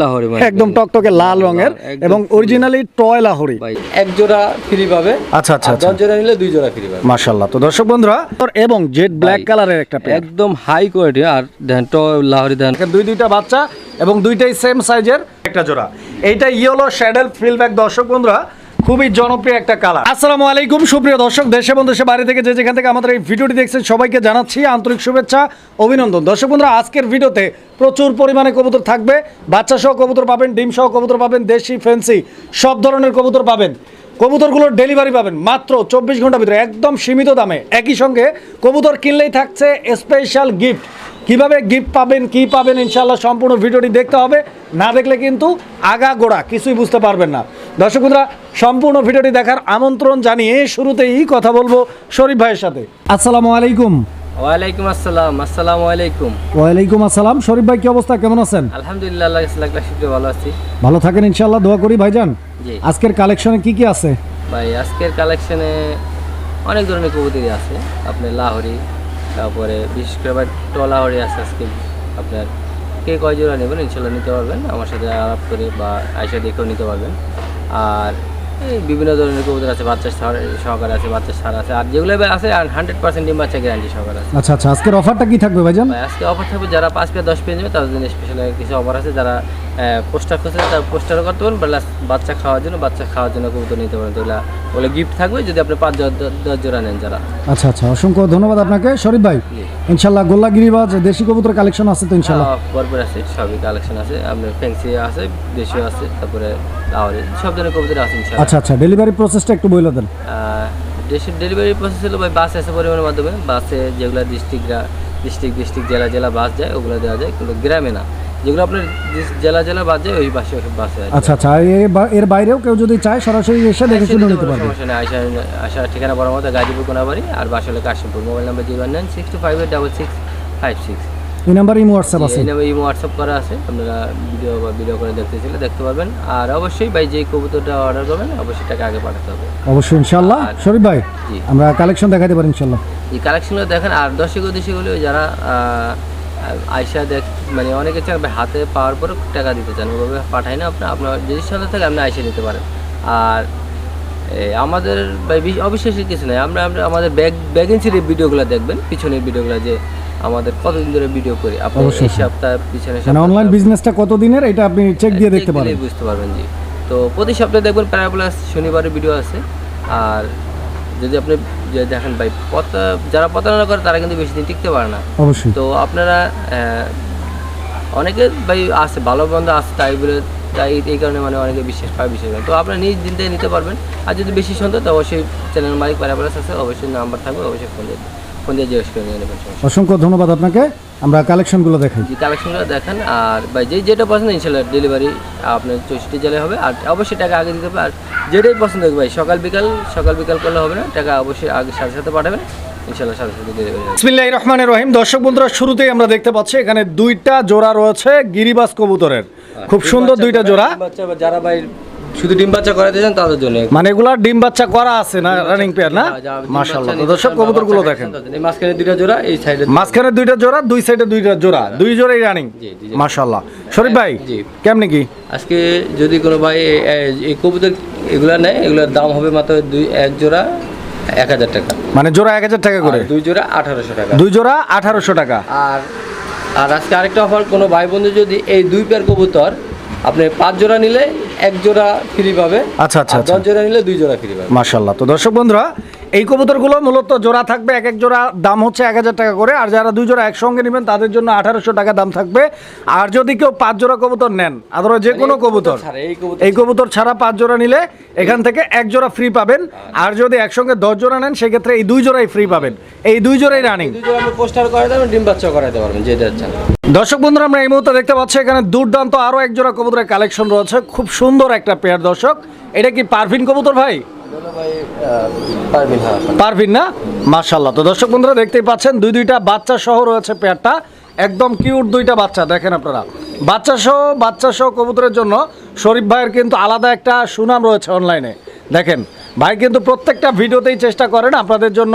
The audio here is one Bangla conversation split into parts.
লাহোরি একদম টকটকে লাল রঙের এবং অরিজিনালি টয় লাহোরি। এক জোড়া ফ্রি পাবে। আচ্ছা আচ্ছা, 10 জোড়া নিলে 2 জোড়া ফ্রি পাবে। মাশাআল্লাহ। তো দর্শক বন্ধুরা এবং জেড ব্ল্যাক কালারের একটা পেয়ার, একদম হাই কোয়ালিটি। আর দেন টয় লাহোরি দেন দুইটা বাচ্চা এবং দুইটাই সেম সাইজের একটা জোড়া। এইটা ইয়েলো শ্যাডেল ফিলব্যাক। দর্শক বন্ধুরা খুবই জনপ্রিয় একটা কালার। আসসালামু আলাইকুম সুপ্রিয় দর্শক, দেশে এবং দেশের বাইরে থেকে যে যেখান থেকে আমাদের এই ভিডিওটি দেখছেন সবাইকে জানাচ্ছি আন্তরিক শুভেচ্ছা, অভিনন্দন। দর্শক বন্ধুরা আজকের ভিডিওতে প্রচুর পরিমাণে কবুতর থাকবে। বাচ্চা সহ কবুতর পাবেন, ডিম সহ কবুতর পাবেন, দেশি ফ্যান্সি সব ধরনের কবুতর পাবেন। কবুতরগুলোর ডেলিভারি পাবেন মাত্র 24 ঘন্টার ভিতরে একদম সীমিত দামে। একই সঙ্গে কবুতর কিনলেই থাকছে স্পেশাল গিফট। কিভাবে গিফট পাবেন, কি পাবেন, ইনশাআল্লাহ সম্পূর্ণ ভিডিওটি দেখতে হবে। না দেখলে কিন্তু আগা গোড়া কিছুই বুঝতে পারবেন না। দর্শক বন্ধুরা সম্পূর্ণ ভিডিওটি দেখার আমন্ত্রণ জানিয়ে শুরুতেই কথা বলবো শরীফ ভাইয়ের সাথে। আসসালামু আলাইকুম। ওয়ালাইকুম আসসালাম। আসসালামু আলাইকুম। ওয়ালাইকুম আসসালাম। শরীফ ভাই কি অবস্থা, কেমন আছেন? আলহামদুলিল্লাহ, আল্লাহ লাখ শুকরিয়া, ভালো আছি। ভালো থাকেন ইনশাআল্লাহ, দোয়া করি ভাইজান। জি। আজকের কালেকশনে কি কি আছে ভাই? আজকের কালেকশনে অনেক ধরনের কবুতরই আছে। আপনার লাহোরি, তারপরে বিশেষ করে আবার টলাহরি আছে। আজকে আপনার কে কয় জোড়া নেবেন ইনশাল্লাহ নিতে পারবেন, আমার সাথে আলাপ করে বা আয়সা দেখেও নিতে পারবেন। আর এই বিভিন্ন ধরনের কবুতর আছে, বাচ্চা সহকারে আছে, বাচ্চা সার আছে, আর যেগুলো আছে 100% ডিম বাচ্চা গ্যারান্টি সহকারে আছে। আচ্ছা আচ্ছা, আজকের অফারটা কি থাকবে ভাইজান? আজকে অফার থাকবে যারা 5 পেয়ে 10 পেয়ে যাবে তাদের জন্য স্পেশাল কিছু অফার আছে। যারা পোস্টার করছে তারা পোস্টারও করতে পারেন, প্লাস বাচ্চা খাওয়ার জন্য কবুতর নিতে পারেন। তো ওগুলো গিফট থাকবে যদি আপনি 5-10 জোড়া নেন যারা। আচ্ছা আচ্ছা, অসংখ্য ধন্যবাদ আপনাকে শরীফ ভাই। ইনশাআল্লাহ গোল্লা গিরিবাজ দেশি কবুতর কালেকশন আছে তো ইনশাআল্লাহ? ভরপুর আছে, সবই কালেকশন আছে। আপনার ফ্যান্সি আছে, দেশীয় আছে, তারপরে লাহোরি সব ধরনের কবুতর আছে ইনশাআল্লাহ। আচ্ছা আচ্ছা, ডেলিভারি প্রসেসটা একটু বলে দেন। দেশের ডেলিভারি প্রসেস হলো ভাই বাস আছে পরিবহনের মাধ্যমে। বাসে যেগুলো ডিস্ট্রিক্ট জেলা বাস যায় ওগুলো দেওয়া যায়, কিন্তু গ্রামে না। যেগুলো আপনার জেলা বাস যায় ওই বাসে বাসে। আচ্ছা আচ্ছা, এর বাইরেও কেউ যদি চায় সরাসরি এসে দেখে শুনে নিতে পারবে? সমস্যা নেই। আশা ঠিকানা বড় মতো গাজীপুর কোনাবাড়ি, আর বাসা হলো কাশিমপুর। Mobile number 01962586656। এই নাম্বার ইমো হোয়াটসঅ্যাপ আছে? এই নাম্বার ইমো হোয়াটসঅ্যাপ করা আছে। আপনারা ভিডিও করে দেখতে পারবেন। আর অবশ্যই ভাই যে কবুতরটা অর্ডার করবেন অবশ্যই টাকা আগে পাঠাতে হবে অবশ্যই ইনশাআল্লাহ। শরীফ ভাই আমরা কালেকশন দেখাতে পারি ইনশাআল্লাহ? এই কালেকশনগুলো দেখেন। আর দর্শকগুলো যারা আয়সা মানে অনেকে চান হাতে পাওয়ার পরে টাকা দিতে চান, ওভাবে পাঠায় না। আপনার যদি সাথে থাকে আপনি আয়সা নিতে পারেন। আর আমাদের অবিশ্বাসের কিছু নেই। আমাদের ব্যাগেন্সির ভিডিওগুলো দেখবেন, পিছনের ভিডিওগুলো যে আমাদের কতদিন ধরে ভিডিও করি, আপনি এই সপ্তাহ পিছনে অনলাইন বিজনেসটা কতদিনের এটা আপনি চেক দিয়ে দেখতে পারেন, বুঝতে পারবেন। জি, তো প্রতি সপ্তাহে দেখবেন প্রায় প্লাস শনিবারের ভিডিও আছে। আর যদি আপনি দেখেন ভাই যারা প্রতারণা করে তারা কিন্তু বেশি দিন টিকতে পারে না। অবশ্যই। তো আপনারা অনেকে ভাই আছে ভালো বন্ধু আছে, তাই এই কারণে মানে অনেকে বিশ্বাস করে। তো আপনারা নিজ দিন থেকে নিতে পারবেন। আর যদি বেশি সন্দেহ তো অবশ্যই চ্যানেল মালিক প্যারাপ্লাস আছে, অবশ্যই নাম্বার থাকবে, অবশ্যই ফোন দিয়ে জিজ্ঞেস করে নিয়ে নেবেন। অসংখ্য ধন্যবাদ আপনাকে। আমরা কালেকশনগুলো দেখাই। জি, কালেকশনগুলো দেখেন। আর ভাই যেটা পছন্দ ইনশাল্লাহ ডেলিভারি আপনার 64 জেলায় হবে। আর অবশ্যই টাকা আগে দিতে হবে। আর যেটাই পছন্দ হবে ভাই সকাল বিকাল করলে হবে না, টাকা অবশ্যই আগে সাথে পাঠাবেন ইনশাল্লাহ, সাথে ডেলিভারি হবে। বিসমিল্লাহির রহমানির রহিম। দর্শক বন্ধুরা শুরুতেই আমরা দেখতে পাচ্ছি এখানে দুইটা জোড়া রয়েছে গিরিবাজ কবুতরের, খুব সুন্দর দুইটা জোড়া। যারা ভাই শুধু ডিম বাচ্চা করাতে চান তাদের জন্য, মানে এগুলা ডিম বাচ্চা করা আছে না, রানিং পেয়ার না? মাশাআল্লাহ। তো দর্শক কবুতরগুলো দেখেন, মাঝখানে দুইটা জোড়া, এই সাইডে মাঝখানে দুইটা জোড়া, দুই সাইডে দুইটা জোড়া, দুই জোড়াই রানিং। মাশাআল্লাহ। শরীফ ভাই কেমনে কি আজকে যদি কোনো ভাই এই কবুতর এগুলা নেয়, এগুলোর দাম হবে মাত্র এক জোড়া 1000 টাকা। মানে জোড়া 1000 টাকা করে, দুই জোড়া 1800 টাকা। দুই জোড়া 1800 টাকা। আর আজকে আরেকটা অফার, কোনো ভাই বন্ধু যদি এই 2 পেয়ার কবুতর আপনি 5 জোড়া নিলে 1 জোড়া ফ্রি পাবে। আচ্ছা আচ্ছা, 10 জোড়া নিলে 2 জোড়া ফ্রি পাবে। মাশাআল্লাহ। তো দর্শক বন্ধুরা এই কবুতরগুলো মূলত জোড়া থাকবে, এক এক জোড়া দাম হচ্ছে 1000 টাকা করে। আর যারা 2 জোড়া একসঙ্গে নেবেন তাদের জন্য 1800 টাকা দাম থাকবে। আর যদি কেউ 5 জোড়া কবুতর নেন, আদার যে কোনো কবুতর, এই কবুতর ছাড়া 5 জোড়া নিলে এখান থেকে 1 জোড়া ফ্রি পাবেন। আর যদি একসঙ্গে 10 জোড়া নেন সেক্ষেত্রে এই 2 জোড়াই ফ্রি পাবেন। এই 2 জোড়াই রানিং। 2 জোড়া আপনি পোস্টার করে দেবেন, ডিম বাচ্চা করাতে পারবেন যেটা চান। দর্শক বন্ধুরা আমরা এই মুহূর্তে দেখতে পাচ্ছি এখানে দুর্দান্ত আরো এক জোড়া কবুতরের কালেকশন রয়েছে, খুব সুন্দর একটা পেয়ার। দর্শক এটা কি পারভিন কবুতর ভাই? পারভিন না? মাশাআল্লাহ। তো দর্শক বন্ধুরা দেখতেই পাচ্ছেন দুইটা বাচ্চা সহ রয়েছে পেয়ারটা, একদম কিউট দুইটা বাচ্চা। দেখেন আপনারা বাচ্চা সহ কবুতরের জন্য শরীফ ভাইয়ের কিন্তু আলাদা একটা সুনাম রয়েছে অনলাইনে। দেখেন ভাই কিন্তু প্রত্যেকটা ভিডিওতেই চেষ্টা করেন আপনাদের জন্য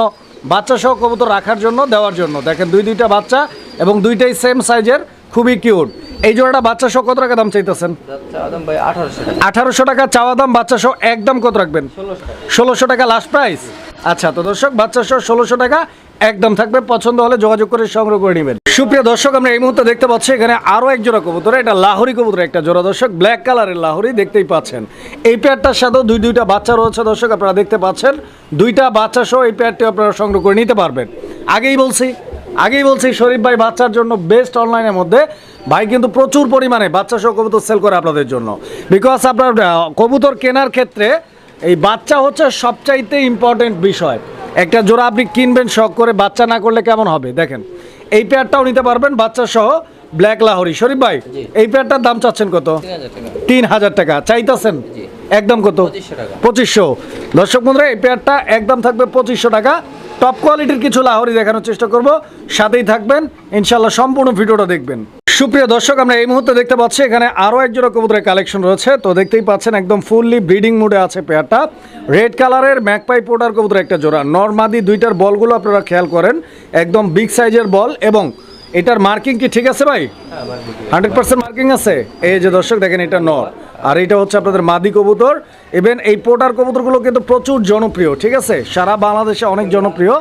বাচ্চা সহ কবুতর রাখার জন্য, দেওয়ার জন্য। দেখেন দুইটা বাচ্চা এবং দুইটাই সেম সাইজের খুবই কিউট। এই জোড়াটা বাচ্চা সহ কত টাকা দাম চাইতেছেন? চাওয়া দাম ভাই 1800 টাকা। 1800 টাকা চাওয়া দাম, বাচ্চা সহ একদম কত রাখবেন? 1600 টাকা। 1600 টাকা লাস্ট প্রাইস। আচ্ছা, তো দর্শক বাচ্চা সহ 1600 টাকা একদম থাকবে, পছন্দ হলে যোগাযোগ করে সংগ্রহ করে নেবেন। সুপ্রিয় দর্শক, আমরা এই মুহূর্তে দেখতে পাচ্ছি এখানে আরো এক জোড়া কবুতর, এটা লাহোরি কবুতর একটা জোড়া দর্শক, ব্ল্যাক কালারের লাহোরি দেখতেই পাচ্ছেন। এই পেয়ারটার সাথেও দুইটা বাচ্চা রয়েছে দর্শক, আপনারা দেখতে পাচ্ছেন দুইটা বাচ্চা সহ এই পেয়ারটি আপনারা সংগ্রহ করে নিতে পারবেন। আগেই বলছি শরীফ ভাই বাচ্চার জন্য বেস্ট অনলাইনের মধ্যে ভাই কিন্তু প্রচুর পরিমাণে বাচ্চা সহ কবুতর সেল করে আপনাদের জন্য, বিকজ আপনার কবুতর কেনার ক্ষেত্রে এই বাচ্চা হচ্ছে সবচাইতে ইম্পর্টেন্ট বিষয়। একটা জোড়া আপনি কিনবেন শখ করে, বাচ্চা না করলে কেমন হবে? দেখেন এই পেয়ারটাও নিতে পারবেন বাচ্চা সহ, ব্ল্যাক লাহোরি। শরীফ ভাই এই পেয়ারটার দাম চাচ্ছেন কত? 3000 টাকা চাইতেছেন, একদম কত? 2500। দর্শক বন্ধুরা, এই পেয়ারটা একদম থাকবে 2500 টাকা। টপ কোয়ালিটির কিছু লাহোরি দেখানোর চেষ্টা করব, সাথেই থাকবেন ইনশাল্লাহ, সম্পূর্ণ ভিডিওটা দেখবেন। সুপ্রিয় দর্শক, আমরা এই মুহূর্তে দেখতে পাচ্ছি এখানে আরও এক জোড়া কবুতরের কালেকশন রয়েছে। তো দেখতেই পাচ্ছেন একদম ফুললি ব্রিডিং মুডে আছে পেয়ারটা, রেড কালারের ম্যাকপাই পোটার কবুতর একটা জোড়া, নরমাদি দুইটার বলগুলো আপনারা খেয়াল করেন, একদম বিগ সাইজের বল। এবং এটার মার্কিং কি ঠিক আছে ভাই? 100% মার্কিং আছে। এই যে দর্শক দেখেন, এটা নর আর এটা হচ্ছে আপনাদের মাদি কবুতর। ইভেন এই পোটার কবুতরগুলো কিন্তু প্রচুর জনপ্রিয়, ঠিক আছে, সারা বাংলাদেশে অনেক জনপ্রিয়।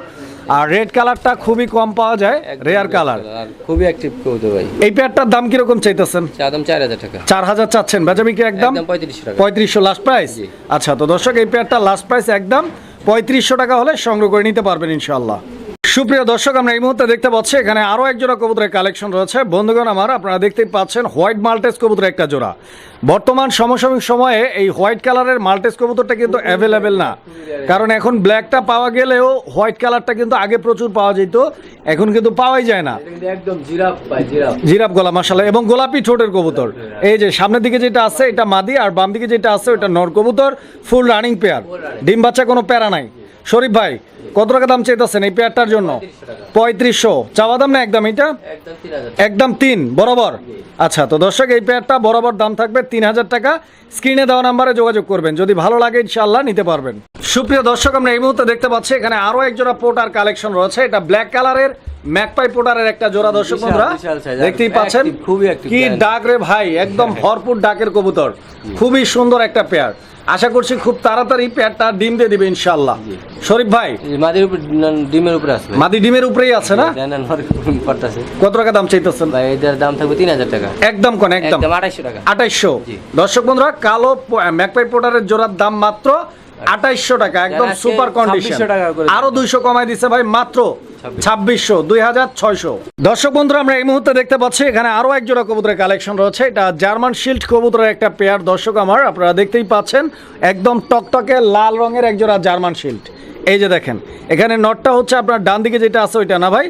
আর রেড কালারটা খুবই কম পাওয়া যায়, রেয়ার কালার, আর খুবই অ্যাক্টিভ কবুতর ভাই। এই পেয়ারটার দাম কিরকম চাইতেছেন? চাওয়া দাম 4000 টাকা। 4000 চাচ্ছেন, বেচাবি কি একদম? 3500 টাকা। 3500 লাস্ট প্রাইস। আচ্ছা, তো দর্শক এই পেয়ারটা লাস্ট প্রাইস একদম 3500 টাকা হলে সংগ্রহ করে নিতে পারবেন ইনশাআল্লাহ। সুপ্রিয় দর্শক, আমরা এই মুহূর্তে দেখতে পাচ্ছি এখানে আরো এক জোড়া কবুতরের কালেকশন রয়েছে বন্ধুগণ আমার, আপনারা দেখতেই পাচ্ছেন হোয়াইট মাল্টেস কবুতরের একটা জোড়া। বর্তমান সমসাময়িক সময়ে এই হোয়াইট কালারের মাল্টেস কবুতরটা কিন্তু অ্যাভেলেবেল না, কারণ এখন ব্ল্যাকটা পাওয়া গেলেও হোয়াইট কালারটা কিন্তু আগে প্রচুর পাওয়া যেত, এখন কিন্তু পাওয়াই যায় না। একদম জিরাফ ভাই, জিরাফ গলা মাশাআল্লাহ, এবং গোলাপি ঠোঁটের কবুতর। এই যে সামনের দিকে যেটা আছে এটা মাদি, আর বাম দিকে যেটা আছে ওটা নর কবুতর, ফুল রানিং পেয়ার, ডিম বাচ্চা কোনো প্যারা নাই। শরীফ ভাই কত টাকা দাম চাইতেছেন এই পেয়ারটার জন্য? 3500 চাওয়া দাম না একদম? এটা একদম 3 বরাবর। আচ্ছা, তো দর্শক এই পেয়ারটা বরাবর দাম থাকবে 3000 টাকা। স্ক্রিনে দেওয়া নাম্বারে যোগাযোগ করবেন, যদি ভালো লাগে ইনশাআল্লাহ নিতে পারবেন। সুপ্রিয় দর্শক, আমরা এই মুহূর্তে দেখতে পাচ্ছি এখানে আরো এক জোড়া পোটার কালেকশন রয়েছে, এটা ব্ল্যাক কালারের ম্যাকপাই পোটারের একটা জোড়া দর্শক বন্ধুরা, দেখতেই পাচ্ছেন কি ডাক রে ভাই, একদম ভরপুর ডাকের কবুতর, খুবই সুন্দর একটা পেয়ার। আশা করছি খুব তাড়াতাড়ি পেয়ারটা ডিম দিয়ে দিবে ইনশাআল্লাহ। শরীফ ভাই মাদির উপর, ডিমের উপরে আছে, মাদি ডিমের উপরেই আছে না? কত টাকা দাম চাইতেছেন ভাই? এটার দাম থাকবে 3000 টাকা একদম। কোন একদম 2800 টাকা। 2800। দর্শক বন্ধুরা, কালো ম্যাকপাই পোটারের জোড়ার দাম মাত্র 2800 টাকা, একদম সুপার কন্ডিশন। আরো 200 কমাই দিছে ভাই, মাত্র 2600, 2600। দর্শক বন্ধুরা, আমরা এই মুহূর্তে দেখতে পাচ্ছি এখানে আরো এক জোড়া কবুতরের কালেকশন রয়েছে, এটা জার্মান শিল্ড কবুতরের একটা পেয়ার দর্শক আমার, আপনারা দেখতেই পাচ্ছেন একদম টকটকে লাল রঙের এক জোড়া জার্মান শিল্ড। এই যে দেখেন, এখানে নটটা হচ্ছে আপনার ডান দিকে যেটা আছে ওইটা না ভাই,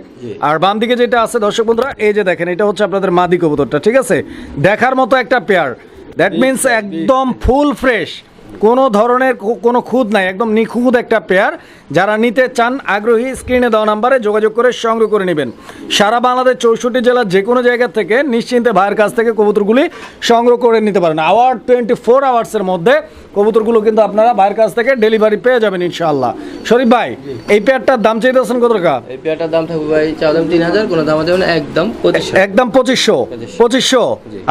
আর বাম দিকে যেটা আছে দর্শক বন্ধুরা, এই যে দেখেন এটা হচ্ছে আপনাদের মাদি কবুতরটা, ঠিক আছে, দেখার মতো একটা পেয়ার। দ্যাট মিনস একদম ফুল ফ্রেশ, কোনো ধরনের কোনো খুঁত নাই, একদম নিখুঁত একটা পেয়ার। যারা নিতে চান আগ্রহী স্ক্রিনে দেওয়া নাম্বারে যোগাযোগ করে সংগ্রহ করে নেবেন। সারা বাংলাদেশ 64 জেলার যে কোনো জায়গা থেকে নিশ্চিন্তে ভাইয়ের কাছ থেকে কবুতরগুলি সংগ্রহ করে নিতে পারেন। 24 আওয়ার্সের মধ্যে কবুতরগুলো কিন্তু আপনারা ভাইয়ের কাছ থেকে ডেলিভারি পেয়ে যাবেন ইনশাআল্লাহ। শরীফ ভাই এই পেয়ারটার দাম চাইতেছেন কত টাকা? এই পেয়ারটার দাম থাকবে ভাই চাওয়া দাম 3000, কোনো দাম দেবেন একদম 2500। একদম 2500।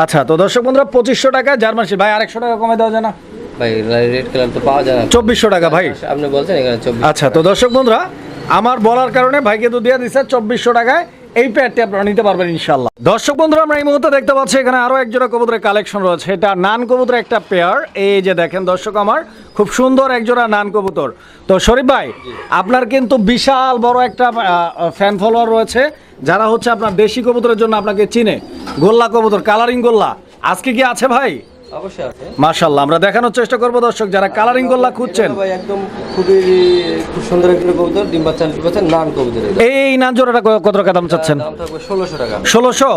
আচ্ছা, তো দর্শক বন্ধুরা 2500 টাকা জার্মান শিল্ড। ভাই 100 টাকা কমে দেওয়া যায় না ভাই? রেড কালার তো পাওয়া যায় না। 2400 টাকা ভাই আপনি বলছেন এখানে 24। আচ্ছা, তো দর্শক বন্ধুরা আমার বলার কারণে ভাইকে তো দিয়ে দিচ্ছে 2400 টাকায় এই পেয়ারটি আপনারা নিতে পারবেন ইনশাআল্লাহ। দর্শক বন্ধুরা, আমরা এই মুহূর্তে দেখতে পাচ্ছি এখানে আরো এক জোড়া কবুতরের কালেকশন রয়েছে, এটা নান কবুতরের একটা পেয়ার। এই যে দেখেন দর্শক আমার, খুব সুন্দর এক জোড়া নান কবুতর। তো শরীফ ভাই আপনার কিন্তু বিশাল বড় একটা ফ্যান ফলোয়ার রয়েছে, যারা হচ্ছে আপনার দেশি কবুতরের জন্য আপনাকে চিনে। গোল্লা কবুতর, কালারিং গোল্লা আজকে কি আছে ভাই? অবশ্যই আছে মাশাআল্লাহ, আমরা দেখানোর চেষ্টা করব দর্শক যারা কালারিং গোল্লা খুঁজছেন। ভাই একদম খুব সুন্দর একটা কবুতর, ডিম বাচ্চা নান কবুতর। এই নান জোড়াটা কত টাকা দাম চাচ্ছেন? দাম থাকবে 1600 টাকা। 1600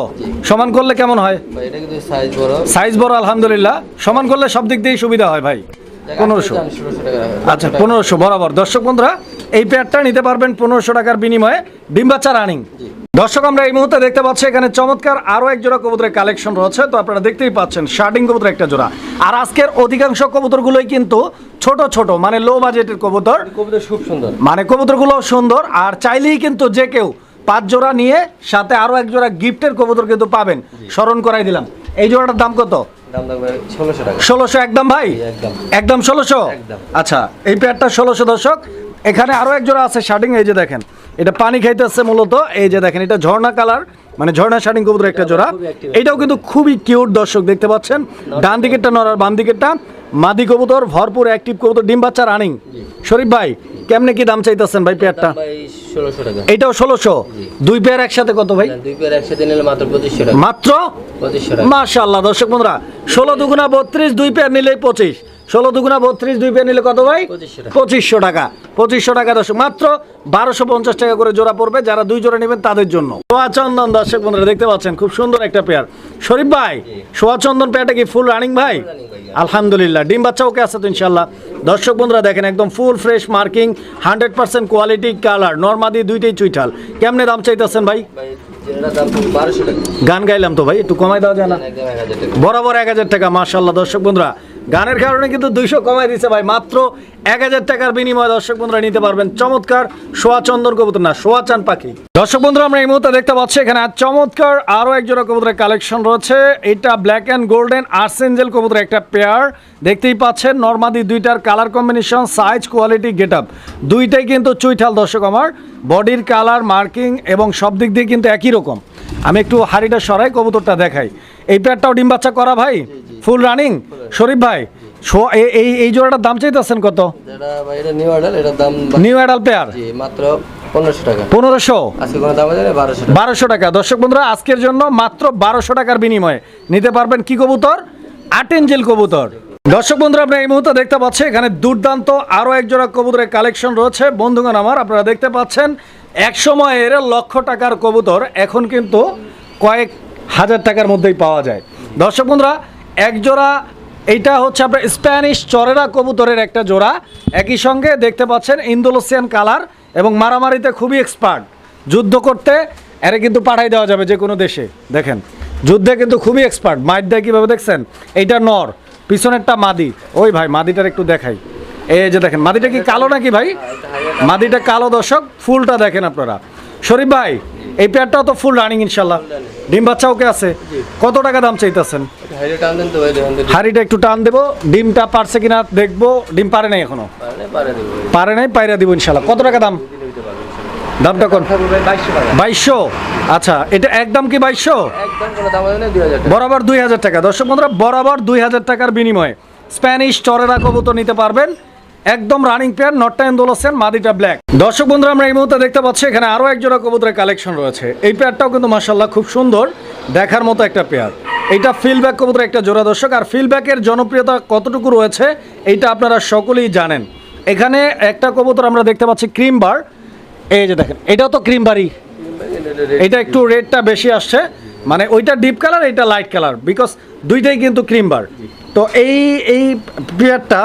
সমান করলে কেমন হয় ভাই? এটা কিন্তু সাইজ বড়, সাইজ বড় আলহামদুলিল্লাহ, সমান করলে সব দিক দিয়েই সুবিধা হয় ভাই। 1500। আচ্ছা 1500 বরাবর। দর্শক বন্ধুরা এই পেয়ারটা নিতে পারবেন 1500 টাকার বিনিময়ে, ডিম বাচ্চা রানিং। দর্শক আমরা এই মুহূর্তে দেখতে পাচ্ছি এখানে চমৎকার আরো এক জোড়া কবুতরের কালেকশন রয়েছে, তো আপনারা দেখতেই পাচ্ছেন শার্টিং কবুতর একটা জোড়া। আর আজকের অধিকাংশ কবুতরগুলোই কিন্তু ছোট ছোট, মানে লো বাজেটের কবুতর। কবুতর খুব সুন্দর, মানে কবুতরগুলো সুন্দর, আর চাইলেই কিন্তু যে কেউ 5 জোড়া নিয়ে সাথে আরো এক জোড়া গিফটের কবুতর কিন্তু পাবেন, স্মরণ করাই দিলাম। এই জোড়াটার দাম কত? দাম থাকবে 1600 টাকা। 1600 একদম ভাই? একদম। একদম 1600? একদম। আচ্ছা, এই পেয়ারটা 1600 দর্শক। এখানে আরো এক জোড়া আছে শার্টিং, এই যে দেখেন এটা পানি খাইতেছে মূলত, এই যে দেখেন এটা ঝর্ণা কালার, মানে ঝর্ণা শার্টিং কবুতর একটা জোড়া। এটাও কিন্তু খুবই কিউট দর্শক, দেখতে পাচ্ছেন ডান দিকেরটা নর আর বাম দিকেরটা মাদি কবুতর, ভরপুর অ্যাক্টিভ কবুতর, ডিম বাচ্চা রানিং। শরীফ ভাই কেমনে কি দাম চাইতেছেন ভাই পেয়ারটা? ভাই 1600 টাকা। এটাও 1600? দুই পেয়ার একসাথে কত ভাই? দুই পেয়ার একসাথে নিলে মাত্র 2500 টাকা। মাত্র 2500 টাকা। মাশাআল্লাহ দর্শক বন্ধুরা, 16 দুগুণা 32, দুই পেয়ার নিলেই 25, 16 দুগুণা 32, দুই পেয়ার নিলে কত ভাই? 2500 টাকা। 2500 টাকা। 2500 টাকা দর্শক, মাত্র 1250 টাকা করে জোড়া পড়বে, যারা দুই জোড়া নেবেন তাদের জন্য। সোয়া চন্দন দর্শক বন্ধুরা দেখতে পাচ্ছেন খুব সুন্দর একটা পেয়ার। শরীফ ভাই সোয়া চন্দন পেয়ারটা কি ফুল রানিং ভাই? আলহামদুলিল্লাহ, ডিম বাচ্চা ওকে আছে তো ইনশাল্লাহ। দর্শক বন্ধুরা দেখেন একদম full fresh marking, 100% quality, colour নরমাদি দুইটাই চুইঠাল। কেমনে দাম চাইতেছেন ভাই? ভাই যেটা দাম 1200 টাকা। গান গাইলাম তো ভাই, একটু কমাই দেওয়া যায় না? একদম 1000 টাকা। বরাবর 1000 টাকা। মাশাআল্লাহ দর্শক বন্ধুরা, গানের কারণে কিন্তু 200 কমাই দিচ্ছে ভাই, মাত্র 1000 টাকার বিনিময়ে দর্শক বন্ধুরা নিতে পারবেন চমৎকার সোয়া চন্দন কবুতর, না সোয়া চান পাখি। দর্শক বন্ধুরা আমরা এই মুহূর্তে দেখতে পাচ্ছি এখানে চমৎকার আরো এক জোড়া কবুতরের কালেকশন রয়েছে। এটা ব্ল্যাক অ্যান্ড গোল্ডেন আর্সেঞ্জেল কবুতরের একটা পেয়ার, দেখতেই পাচ্ছেন নরমাদি দুইটার colour combination, size, quality, getup দুইটাই কিন্তু চুইঠাল দর্শক আমার। বডির কালার, মার্কিং এবং সব দিক দিয়ে কিন্তু একই রকম। আমি একটু হাড়িটা সরাই, কবুতরটা দেখাই। এই পেয়ারটাও ডিম বাচ্চা করা ভাই, ফুল রানিং। শরীফ ভাই এই জোড়াটার দাম চাইতেছেন কত? যেটা ভাই এটা নিউ অ্যাডাল, এটার দাম নিউ অ্যাডাল পেয়ার জি মাত্র 1500 টাকা। 1500? আজকে কোনো দাম আছে 1200 টাকা। 1200 টাকা। দর্শক বন্ধুরা আজকের জন্য মাত্র 1200 টাকার বিনিময়ে নিতে পারবেন কি কবুতর? আর্সেঞ্জেল কবুতর। দর্শক বন্ধুরা আপনারা এই মুহূর্তে দেখতে পাচ্ছেন এখানে দুর্দান্ত আরো এক জোড়া কবুতরের কালেকশন রয়েছে। বন্ধুগণ আমার, আপনারা দেখতে পাচ্ছেন এক সময়ের লক্ষ টাকার কবুতর এখন কিন্তু কয়েক হাজার টাকার মধ্যেই পাওয়া যায়। দর্শক বন্ধুরা এক জোড়া, এইটা হচ্ছে আপনার স্প্যানিশ চরেরা কবুতরের একটা জোড়া, একই সঙ্গে দেখতে পাচ্ছেন ইন্দোনেশিয়ান কালার এবং মারামারিতে খুবই এক্সপার্ট। যুদ্ধ করতে এরা কিন্তু পাঠাই দেওয়া যাবে যে কোনো দেশে। দেখেন যুদ্ধে কিন্তু খুবই এক্সপার্ট, মাইট দেয় কীভাবে দেখছেন। এইটা নর, পিছনেরটা মাদি। ওই ভাই মাদিটার একটু দেখাই, এই যে দেখেন মাদিটা কি কালো নাকি ভাই? মাদিটা কালো দর্শক, ফুলটা দেখেন আপনারা। শরীফ ভাই এই পেয়ারটাও তো ফুল রানিং ইনশাল্লাহ, ডিম বাচ্চা ওকে আছে। কত টাকা দাম চাইতেছেন? হাইরে টান দেন তো ভাই, দেখুন তো। হাড়িটা একটু টান দেবো, ডিমটা পারছে কিনা দেখবো। ডিম পারে নাই এখনো? পারে দেব। পারে নাই, পায়রা দিব ইনশাল্লাহ। কত টাকা দাম? দামটা কোন? থাকবে ভাই 2200 টাকা। 2200? আচ্ছা, এটা একদম কি 2200? একদম কোনো দাম আছে না 2000 টাকা। বরাবর 2000 টাকা। দর্শক বন্ধুরা বরাবর 2000 টাকার বিনিময়ে স্প্যানিশ চরেরা কবুতর নিতে পারবেন, একদম রানিং পেয়ার, নটটা এন্ডোলসেন, মাদিটা ব্ল্যাক। দর্শক বন্ধুরা আমরা এই মুহূর্তে দেখতে পাচ্ছি এখানে আরো এক জোড়া কবুতরের কালেকশন রয়েছে। এই পেয়ারটাও কিন্তু মাশাআল্লাহ খুব সুন্দর, দেখার মতো একটা পেয়ার। এইটা ফিলব্যাক কবুতরের একটা জোড়া দর্শক। আর ফিলব্যাকের জনপ্রিয়তা কতটুকু রয়েছে এইটা আপনারা সকলেই জানেন। এখানে একটা কবুতর আমরা দেখতে পাচ্ছি ক্রিম বার, এই যে দেখেন এটাও তো ক্রিম বারই, এটা একটু রেডটা বেশি আসছে, মানে ওইটা ডিপ কালার, এটা লাইট কালার, বিকজ দুইটাই কিন্তু ক্রিম বার। তো এই পেয়ারটা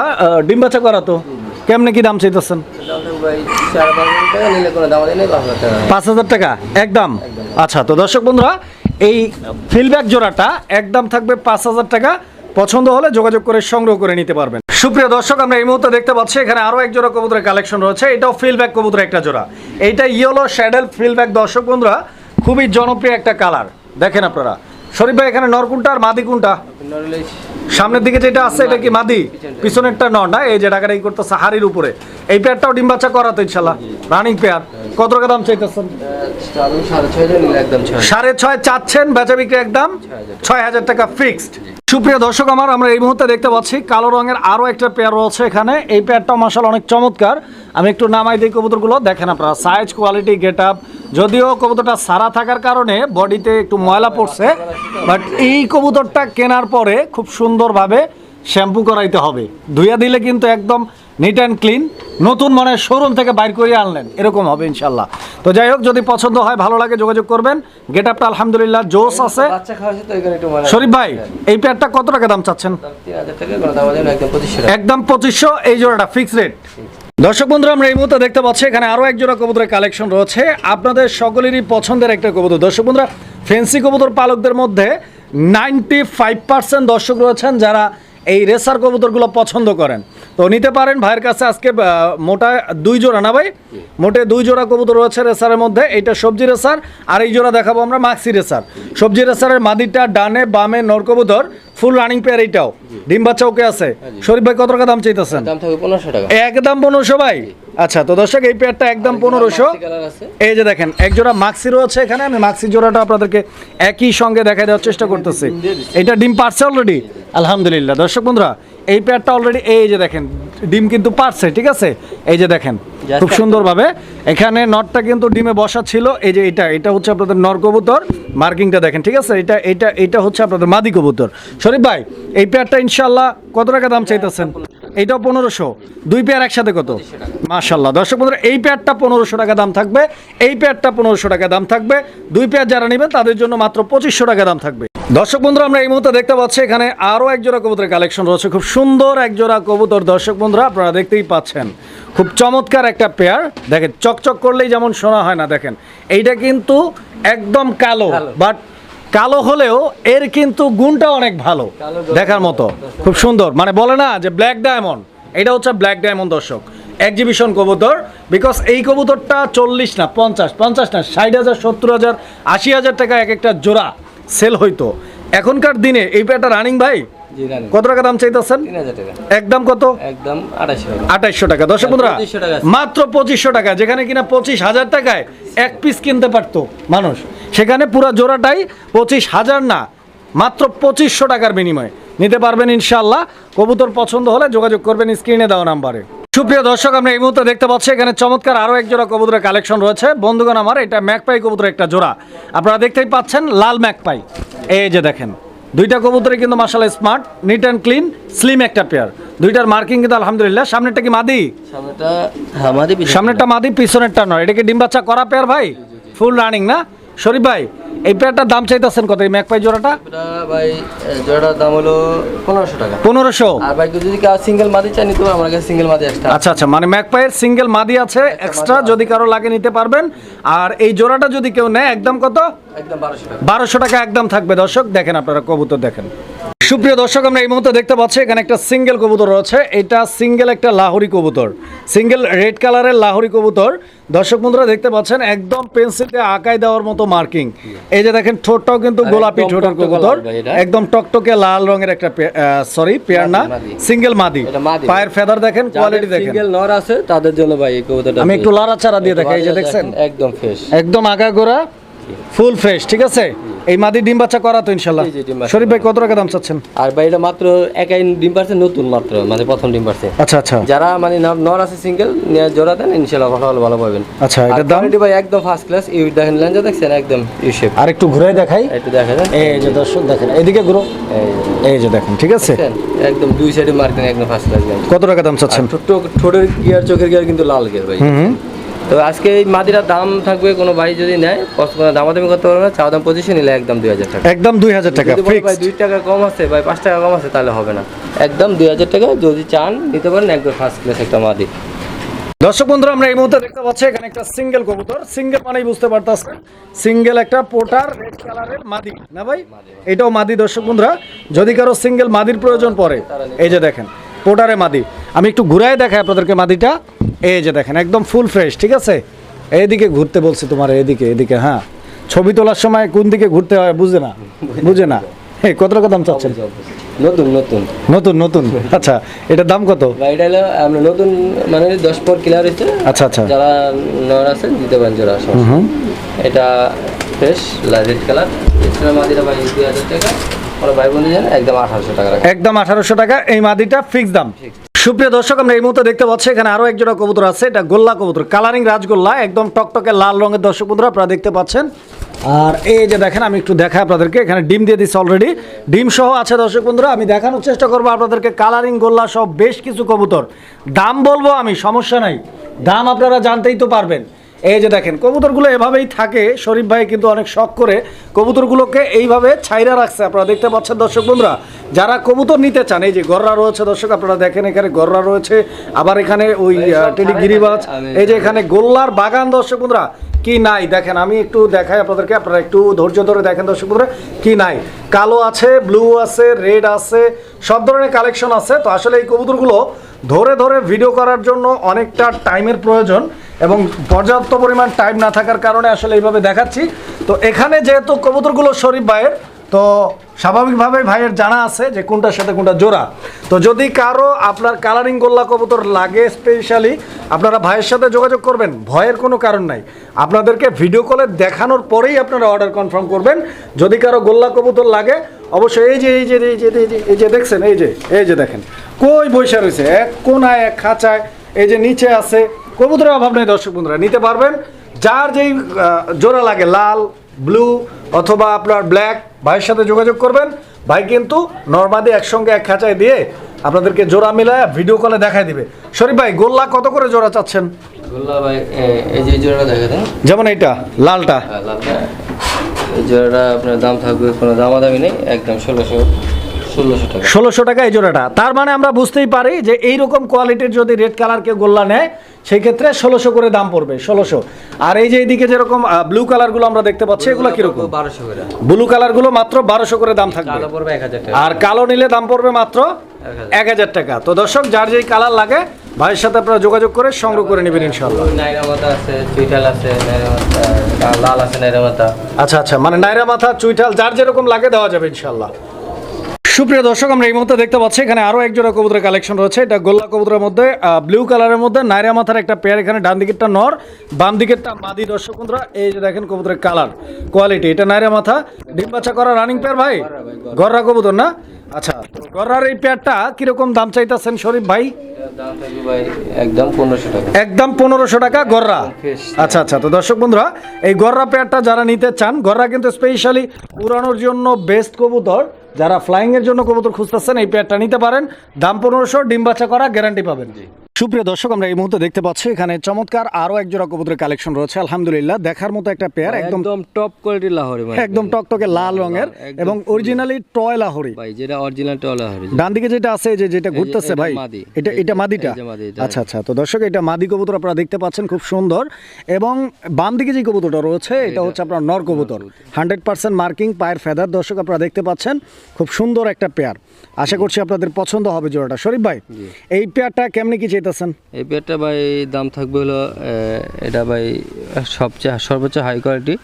ডিম বাচ্চা করা, তো কেমনে কি দাম চাইতেছেন? দাম থাকবে ভাই 4500 টাকা, নিলে কোনো দাম আছে না 5000 টাকা। 5000 টাকা একদম? আচ্ছা, তো দর্শক বন্ধুরা এই ফিলব্যাক জোড়াটা একদম থাকবে 5000 টাকা। পছন্দ হলে যোগাযোগ করে সংগ্রহ করে নিতে পারবেন। সুপ্রিয় দর্শক আমরা এই মুহূর্তে দেখতে পাচ্ছি এখানে আরো এক জোড়া কবুতরের কালেকশন রয়েছে। এটাও ফিলব্যাক কবুতরের একটা জোড়া। এইটা ইয়েলো শ্যাডেল ফিলব্যাক দর্শক বন্ধুরা, খুবই জনপ্রিয় একটা কালার। দেখেন আপনারা। শরীফ ভাই এখানে নর কোনটা আর মাদি কোনটা? নরলে সামনের দিকে যেটা আছে এটা কি মাদি, পিছনেরটা নর না? এই যে টাকাটা করতেছে হাড়ির উপরে। এই পেয়ারটাও ডিম বাচ্চা করা তো ইনশাল্লাহ, রানিং পেয়ার। কত টাকা দাম চাইতেছেন? আমি 6.5 নিলে একদম 6। 6.5 চাচ্ছেন, বেচা বিক্রি একদম 6000 টাকা ফিক্সড। সুপ্রিয় দর্শক আমার, আমরা এই মুহূর্তে দেখতে পাচ্ছি কালো রঙের আরো একটা পেয়ার রয়েছে এখানে। এই পেয়ারটাও মাশাআল্লাহ অনেক চমৎকার। আমি একটু নামাই দিই কবুতরগুলো, দেখেন আপনারা সাইজ, কোয়ালিটি, গেটআপ। যদিও কবুতরটা সারা থাকার কারণে বডিতে একটু ময়লা পড়ছে, বাট এই কবুতরটা কেনার পরে খুব সুন্দরভাবে শ্যাম্পু করাইতে হবে, ধুইয়া দিলে কিন্তু একদম নিট অ্যান্ড ক্লিন, নতুন মনে শোরুম থেকে বাইর করে আনলেন এরকম হবে ইনশাল্লাহ। তো যাই হোক, যদি পছন্দ হয়, ভালো লাগে, যোগাযোগ করবেন। গেটআপটা আলহামদুলিল্লাহ জোস আছে। বাচ্চা খাওয়াছে তো এখানে একটু মানে। শরীফ ভাই এই পেয়ারটা কত টাকা দাম চাচ্ছেন? 3000 টাকা, কোনো দাম আছে না একদম 2500 টাকা। একদম 2500 এই জোড়াটা ফিক্সড রেট। দর্শক বন্ধুরা আমরা এই মুহূর্তে দেখতে পাচ্ছি এখানে আরো এক জোড়া কবুতরের কালেকশন রয়েছে, আপনাদের সকলেরই পছন্দের একটা কবুতর। দর্শক বন্ধুরা ফেন্সি কবুতর পালকদের মধ্যে 95% দর্শক রয়েছেন যারা এই রেসার কবুতরগুলো পছন্দ করেন। তো নিতে পারেন ভাইয়ের কাছে আজকে মোটা 2 জোড়া না ভাই, মোটে 2 জোড়া কবুতর রয়েছে রেসারের মধ্যে। এইটা সবজি রেসার, আর এই জোড়া দেখাবো আমরা মাক্সি রেসার। সবজি রেসারের মাদিটা ডানে বামে নর কবুতর, ফুল রানিং পেয়ার। এইটাও ডিম বাচ্চা ওকে আছে। শরীফ ভাই কত টাকা দাম চাইতেছেন? দাম থাকবে 1500 টাকা। একদম 1500 ভাই। আচ্ছা, তো দর্শক এই পেয়ারটা একদম 1500। এই যে দেখেন এক জোড়া মাক্সি রয়েছে এখানে। আমি মাক্সি জোড়াটা আপনাদেরকে একই সঙ্গে দেখাই দেওয়ার চেষ্টা করতেছি। এটা ডিম পারছে অলরেডি, আলহামদুলিল্লাহ। দর্শক বন্ধুরা এই পেয়ারটা অলরেডি এই যে দেখেন ডিম কিন্তু পারছে, ঠিক আছে। এই যে দেখেন খুব সুন্দরভাবে এখানে নটটা কিন্তু ডিমে বসা ছিল। এই যে এটা হচ্ছে আপনাদের নর কবুতর, মার্কিংটা দেখেন, ঠিক আছে। এটা হচ্ছে আপনাদের মাদি কবুতর। শরীফ ভাই এই পেয়ারটা ইনশাআল্লাহ কত টাকা দাম চাইতেছেন? এইটাও 1500, 2 পেয়ার একসাথে কত? মাশাআল্লাহ। দর্শক বন্ধুরা এই পেয়ারটা 1500 টাকা দাম থাকবে, এই পেয়ারটা 1500 টাকা দাম থাকবে। 2 পেয়ার যারা নেবেন তাদের জন্য মাত্র 2500 টাকা দাম থাকবে। দর্শক বন্ধুরা আমরা এই মুহূর্তে দেখতে পাচ্ছি এখানে আরও এক জোড়া কবুতরের কালেকশন রয়েছে। খুব সুন্দর এক জোড়া কবুতর দর্শক বন্ধুরা আপনারা দেখতেই পাচ্ছেন। খুব চমৎকার একটা পেয়ার। দেখেন চকচক করলেই যেমন শোনা হয় না, দেখেন এইটা কিন্তু একদম কালো, বাট কালো হলেও এর কিন্তু গুণটা অনেক ভালো, দেখার মতো খুব সুন্দর। মানে বলে না যে ব্ল্যাক ডায়মন্ড, এটা হচ্ছে ব্ল্যাক ডায়মন্ড দর্শক, এক্সিবিশন কবুতর। বিকজ এই কবুতরটা 40 না 50 না 60,000 70,000 80,000 টাকা এক একটা জোড়া সেল হইতো। এখনকার দিনে এই পেয়ারটা রানিং ভাই কত টাকা দাম চাইতেছেন? 3000 টাকা। একদম কত? একদম 2800 টাকা। 2800 টাকা। দর্শক বন্ধুরা মাত্র 2500 টাকা, যেখানে কিনা 25,000 টাকায় এক পিস কিনতে পারতো মানুষ, সেখানে পুরো জোড়াটাই 25,000 না মাত্র 2500 টাকার বিনিময়ে নিতে পারবেন ইনশাআল্লাহ। কবুতর পছন্দ হলে যোগাযোগ করবেন স্ক্রিনে দেওয়া নাম্বারে। সুপ্রিয় দর্শক আমরা এই মুহূর্তে দেখতে পাচ্ছি এখানে চমৎকার আরও এক জোড়া কবুতরের কালেকশন রয়েছে বন্ধুগণ আমার। এটা ম্যাকপাই কবুতরের একটা জোড়া, আপনারা দেখতেই পাচ্ছেন লাল ম্যাকপাই। এই যে দেখেন দুইটা কবুতরই কিন্তু মাশাআল্লাহ smart, neat and clean, slim একটা পেয়ার। দুইটার মার্কিং কিন্তু আলহামদুলিল্লাহ। সামনেরটা কি মাদি? সামনেটা হ্যাঁ মাদি, সামনেরটা মাদি, পিছনেরটা নয়। এটা কি ডিম বাচ্চা করা পেয়ার ভাই? ফুল রানিং না? শরীফ ভাই এই পেয়ারটার দাম চাইতেছেন কত? এই ম্যাকপাই জোড়াটা ভাই জোড়াটার দাম হলো 1500 টাকা। 1500। আর ভাই যদি কেউ সিঙ্গেল মাদি চাই নিতে আমার কাছে সিঙ্গেল মাদি এক্সট্রা। আচ্ছা, মানে ম্যাকপাইয়ের সিঙ্গেল মাদি আছে এক্সট্রা, যদি কারো লাগে নিতে পারবেন। আর এই জোড়াটা যদি কেউ নেয় একদম কত? একদম 1200 টাকা। 1200 টাকা একদম থাকবে। দর্শক দেখেন আপনারা কবুতর দেখেন। সুপ্রিয় দর্শক আমরা এই মুহূর্তে দেখতে পাচ্ছি এখানে একটা সিঙ্গেল কবুতর রয়েছে। এটা সিঙ্গেল একটা লাহোরি কবুতর, সিঙ্গেল রেড কালারের লাহোরি কবুতর। দর্শক বন্ধুরা দেখতে পাচ্ছেন একদম পেন্সিলে আঁকায় দেওয়ার মতো মার্কিং। এই যে দেখেন ঠোঁটটাও কিন্তু গোলাপি ঠোঁটের কবুতর, একদম টকটকে লাল রঙের একটা পেয়ার না, সিঙ্গেল মাদি। পায়ের ফেদার দেখেন, কোয়ালিটি দেখেন। সিঙ্গেল নর আছে তাদের জন্য ভাই এই কবুতরটা আমি একটু লাড়াচাড়া দিয়ে দেখাই। এই যে দেখছেন একদম ফ্রেশ, একদম আগাগোড়া ফুল ফ্রেশ, ঠিক আছে। এই মাদি ডিম বাচ্চা করা তো ইনশাআল্লাহ। শরীফ ভাই কত টাকা দাম চাচ্ছেন? আর ভাই এটা মাত্র একাই ডিম পারছে, নতুন মাত্র মানে প্রথম ডিম পারছে। আচ্ছা, যারা মানে নর আছে সিঙ্গেল নিয়ে জোড়া দেন ইনশাআল্লাহ ভালো পাবেন। আচ্ছা, এটার দাম ভাই একদম ফার্স্ট ক্লাস। ইউ দেখেন লেন্স দেখছেন একদম ইউ শেপ। আর একটু ঘুরে দেখাই, একটু দেখা যান। এই যে দর্শক দেখেন এইদিকে ঘুরো, এই যে দেখেন, ঠিক আছে একদম দুই সাইডে মার্কিং একদম ফার্স্ট ক্লাস। কত টাকা দাম চাচ্ছেন? ঠোঁটের গিয়ার চোখের গিয়ার কিন্তু লাল গিয়ার ভাই। তো আজকে এই মাদিরার দাম থাকবে, কোনো ভাই যদি নেয় দামাদামি করতে পারবে না, চাওয়া দাম 25 নিলে একদম 2000 টাকা। একদম 2000 টাকা ভাই 2 টাকা কম আছে ভাই, 5 টাকা কম আছে তাহলে হবে না, একদম 2000 টাকা যদি চান নিতে পারেন একদম ফার্স্ট ক্লাস একটা মাদি। দর্শক বন্ধুরা আমরা এই মুহূর্তে দেখতে পাচ্ছি এখানে একটা সিঙ্গেল কবুতর। সিঙ্গেল মানেই বুঝতে পারতেছেন সিঙ্গেল একটা পোটার রেড কালারের মাদি না ভাই? এটাও মাদি। দর্শক বন্ধুরা যদি কারো সিঙ্গেল মাদির প্রয়োজন পড়ে, এই যে দেখেন পোটারে মাদি। আমি একটু ঘুরাই দেখাই আপনাদেরকে মাদিটা। এই যে দেখেন একদম ফুল ফ্রেশ, ঠিক আছে। এইদিকে ঘুরতে বলছি তোমার, এদিকে হ্যাঁ। ছবি তোলার সময় কোন দিকে ঘুরতে হয় বুঝে না। কত টাকা দাম চাচ্ছেন? নতুন। আচ্ছা, এটার দাম কত? এটা হলো আমরা নতুন মানে 10 পর ক্লিয়ার হয়েছে। আচ্ছা, যারা নর আছে দিতে পারেন জোড়া। এটা ফ্রেশ রেড কালার। এছাড়া মাদিটা ভাই 2000 টাকা। ওরা ভাই বন্ধু জান একদম 1800 টাকা। একদম 1800 টাকা এই মাদিটা ফিক্স দাম। সুপ্রিয় দর্শক আমরা এই মুহূর্তে দেখতে পাচ্ছি এখানে আরো এক জোড়া কবুতর আছে। এটা গোল্লা কবুতর, কালারিং রাজগোল্লা, একদম টকটকে লাল রঙের। দর্শক বন্ধুরা আপনারা দেখতে পাচ্ছেন। আর এই যে দেখেন আমি একটু দেখাই আপনাদেরকে, এখানে ডিম দিয়ে দিচ্ছি অলরেডি, ডিম সহ আছে। দর্শক বন্ধুরা আমি দেখানোর চেষ্টা করবো আপনাদেরকে কালারিং গোল্লা সহ বেশ কিছু কবুতর। দাম বলবো আমি, সমস্যা নাই, দাম আপনারা জানতেই তো পারবেন। এই যে দেখেন কবুতরগুলো এভাবেই থাকে। শরীফ ভাই কিন্তু অনেক শখ করে কবুতরগুলোকে এইভাবে ছাইরা রাখছে, আপনারা দেখতে পাচ্ছেন। দর্শক বন্ধুরা যারা কবুতর নিতে চান, এই যে গররা রয়েছে দর্শক আপনারা দেখেন, এখানে গররা রয়েছে, আবার এখানে ওই টেডি গিরিবাজ, এই যে এখানে গোল্লার বাগান। দর্শক বন্ধুরা কি নাই দেখেন, আমি একটু দেখাই আপনাদেরকে, আপনারা একটু ধৈর্য ধরে দেখেন। দর্শক বন্ধুরা কি নাই, কালো আছে, ব্লু আছে, রেড আছে, সব ধরনের কালেকশন আছে। তো আসলে এই কবুতরগুলো ধরে ধরে ভিডিও করার জন্য অনেকটা টাইমের প্রয়োজন এবং পর্যাপ্ত পরিমাণ টাইম না থাকার কারণে আসলে এইভাবে দেখাচ্ছি। তো এখানে যেহেতু কবুতরগুলো শরীফ ভাইয়ের, তো স্বাভাবিকভাবে ভাইয়ের জানা আছে যে কোনটার সাথে কোনটা জোড়া। তো যদি কারো আপনার কালারিং গোল্লা কবুতর লাগে স্পেশালি, আপনারা ভাইয়ের সাথে যোগাযোগ করবেন, ভয়ের কোনো কারণ নাই। আপনাদেরকে ভিডিও কলে দেখানোর পরেই আপনারা অর্ডার কনফার্ম করবেন। যদি কারো গোল্লা কবুতর লাগে অবশ্যই এই যে দেখছেন, এই যে দেখেন কই বৈশা রয়েছে, এক কোনায় এক খাঁচায়, এই যে নিচে আছে, কবুতরের অভাব নেই দর্শক বন্ধুরা, নিতে পারবেন। যার যেই জোড়া লাগে, লাল, ব্লু অথবা আপনার ব্ল্যাক, ভাইয়ের সাথে যোগাযোগ করবেন। ভাই কিন্তু নর্মালি একসঙ্গে এক খাঁচায় দিয়ে আপনাদেরকে জোড়া মিলায় ভিডিও কলে দেখায় দিবে। শরীফ ভাই, গোল্লা কত করে জোড়া চাচ্ছেন? গোল্লা ভাই এই যে জোড়াটা দেখা দেন, যেমন এইটা লালটা, এই জোড়াটা আপনার দাম থাকবে, কোনো দামাদামি নেই, একদম 1600 টাকা। 1600 টাকা এই জোড়াটা। তার মানে আমরা বুঝতেই পারি যে এইরকম কোয়ালিটির যদি রেড কালার কেউ গোল্লা নেয় সেই ক্ষেত্রে 1600 করে দাম পড়বে, 1600। আর এই যে এইদিকে যেরকম ব্লু কালারগুলো আমরা দেখতে পাচ্ছি, এগুলো কিরকম? 1200 করে। ব্লু কালারগুলো মাত্র 1200 করে দাম থাকবে, কালো পড়বে 1000 টাকা, আর কালো নিলে দাম পড়বে মাত্র 1000 টাকা। তো দর্শক, যার যেই কালার লাগে ভাইয়ের সাথে আপনারা যোগাযোগ করে সংগ্রহ করে নেবেন ইনশাআল্লাহ। নাইরা মাথা আছে, চুইটাল আছে, নাইরা মাথা লাল আছে, নাইরা মাথা। আচ্ছা, মানে নাইরা মাথা, চুইঠাল যার যেরকম লাগে দেওয়া যাবে ইনশাআল্লাহ। সুপ্রিয় দর্শক, আমরা এই মুহূর্তে দেখতে পাচ্ছি এখানে আরো এক জোড়া কবুতরের কালেকশন রয়েছে। এটা গোল্লা কবুতরের মধ্যে ব্লু কালারের মধ্যে নাইরা মাথার একটা পেয়ার। এখানে ডান দিকেরটা নর, বাম দিকেরটা মাদি। দর্শক বন্ধুরা, এই যে দেখেন কবুতরের কালার কোয়ালিটি, এটা নাইরা মাথা, ডিম বাচ্চা করা রানিং পেয়ার ভাই, গররা কবুতর না? আচ্ছা, গররার এই পেয়ারটা কিরকম দাম চাইতেছেন শরীফ ভাই? দাম থাকবে ভাই একদম 1500 টাকা। একদম 1500 টাকা গররা। আচ্ছা, তো দর্শক বন্ধুরা, এই গররা পেয়ারটা যারা নিতে চান, গররা কিন্তু স্পেশালি উড়ানোর জন্য বেস্ট কবুতর। যারা ফ্লাইং এর জন্য কবুতর খুঁজতেছেন এই পেয়ারটা নিতে পারেন। দাম 1500, ডিম বাচ্চা করা গ্যারান্টি পাবেন। সুপ্রিয় দর্শক, আমরা এই মুহূর্তে দেখতে পাচ্ছি এখানে চমৎকার আরো এক জোড়া কবুতরের কালেকশন রয়েছে। আলহামদুলিল্লাহ, দেখার মতো একটা পেয়ার, একদম টপ কোয়ালিটির লাহোরি, একদম টকটকে লাল রঙের এবং অরিজিনালি টয় লাহোরি ভাই, যেটা অরিজিনাল টয় লাহোরি। ডান দিকে যেটা আছে, যেটা ঘুরতেছে ভাই, এটা মাদিটা। আচ্ছা, তো দর্শক, এটা মাদি কবুতর আপনারা দেখতে পাচ্ছেন, খুব সুন্দর। এবং বাম দিকে যে কবুতরটা রয়েছে এটা হচ্ছে আপনার নর কবুতর, 100% মার্কিং, পায়ের ফেদার। দর্শক আপনারা দেখতে পাচ্ছেন, খুব সুন্দর একটা পেয়ার। আশা করছি আপনাদের পছন্দ হবে জোড়াটা। শরীফ ভাই, এই পেয়ারটা কেমনি কি চাইতেছেন? এই পেয়ারটা ভাই দাম থাকবে হলো, এটা ভাই সর্বোচ্চ হাই কোয়ালিটি।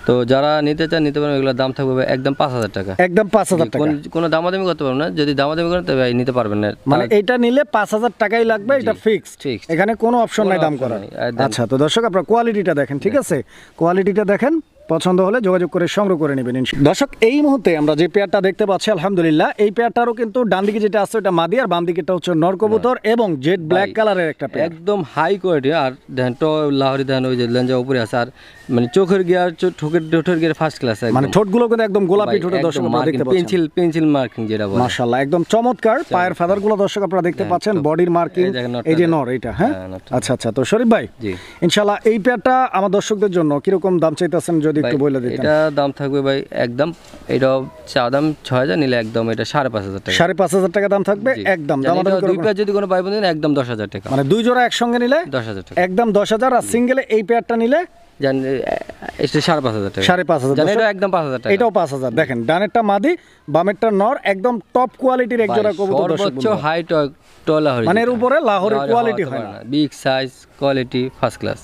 তো যারা নিতে চান নিতে পারেন, এগুলোর দাম থাকবে ভাই একদম 5000 টাকা। একদম 5000 টাকা, কোনো দামাদামি করতে পারবেন না। যদি দামাদামি করেন তবে ভাই নিতে পারবেন না, মানে এটা নিলে 5000 টাকাই লাগবে, এটা ফিক্সড, এখানে কোনো অপশন নাই দাম করার। আচ্ছা, তো দর্শক আপনারা কোয়ালিটিটা দেখেন, ঠিক আছে? কোয়ালিটিটা দেখেন, পছন্দ হলে যোগাযোগ করে সংগ্রহ করে নেবেন। দর্শক, এই মুহূর্তে আমরা যে পেয়ারটা দেখতে পাচ্ছি আলহামদুলিল্লাহ, এই পেয়ারটারও কিন্তু ডান দিকে যেটা আছে ওটা মাদি, আর বাম দিকেটা হচ্ছে নর কবুতর এবং জেড ব্ল্যাক কালারের একটা পেয়ার, একদম হাই কোয়ালিটি। আর দেখেন লাহোরি, দেখেন ওই যে লেঞ্জা উপরে আছে, আর মানে চোখের গিয়ার, ঠোঁটের গিয়ার ফার্স্ট ক্লাস, মানে ঠোঁটগুলো কিন্তু একদম গোলাপি ঠোঁটের। দর্শক আপনারা দেখতে পাচ্ছেন পেন্সিল মার্কিং যেটা বলে, মাশাআল্লাহ একদম চমৎকার। পায়ের ফাদারগুলো দর্শক আপনারা দেখতে পাচ্ছেন, বডির মার্কিং, এই যে নর, এটা। হ্যাঁ, আচ্ছা, তো শরীফ ভাই, ইনশাআল্লাহ এই পেয়ারটা আমার দর্শকদের জন্য কিরকম দাম চাইতেছেন যদি একটু বলে দিতেন? এটা দাম থাকবে ভাই একদম, এটা চা দাম 6000, নিলে একদম এটা 5500 টাকা। 5500 টাকা দাম থাকবে একদম। দুই পেয়ার যদি কোনো ভাই বোন একদম 10000 টাকা, মানে দুই জোড়া একসঙ্গে নিলে 10000 টাকা, একদম 10000। আর সিঙ্গেলে এই পেয়ারটা নিলে জান এটা 5500 টাকা, 5500। এটা একদম 5000 টাকা, এটাও 5000। দেখেন, ডানেরটা মাদি, বামেরটা নর, একদম টপ কোয়ালিটির এক জোড়া কবুতর। সর্বোচ্চ হাই টয় লাহোরি, মানে এর উপরে লাহোরি কোয়ালিটি হয় না, big size quality first class.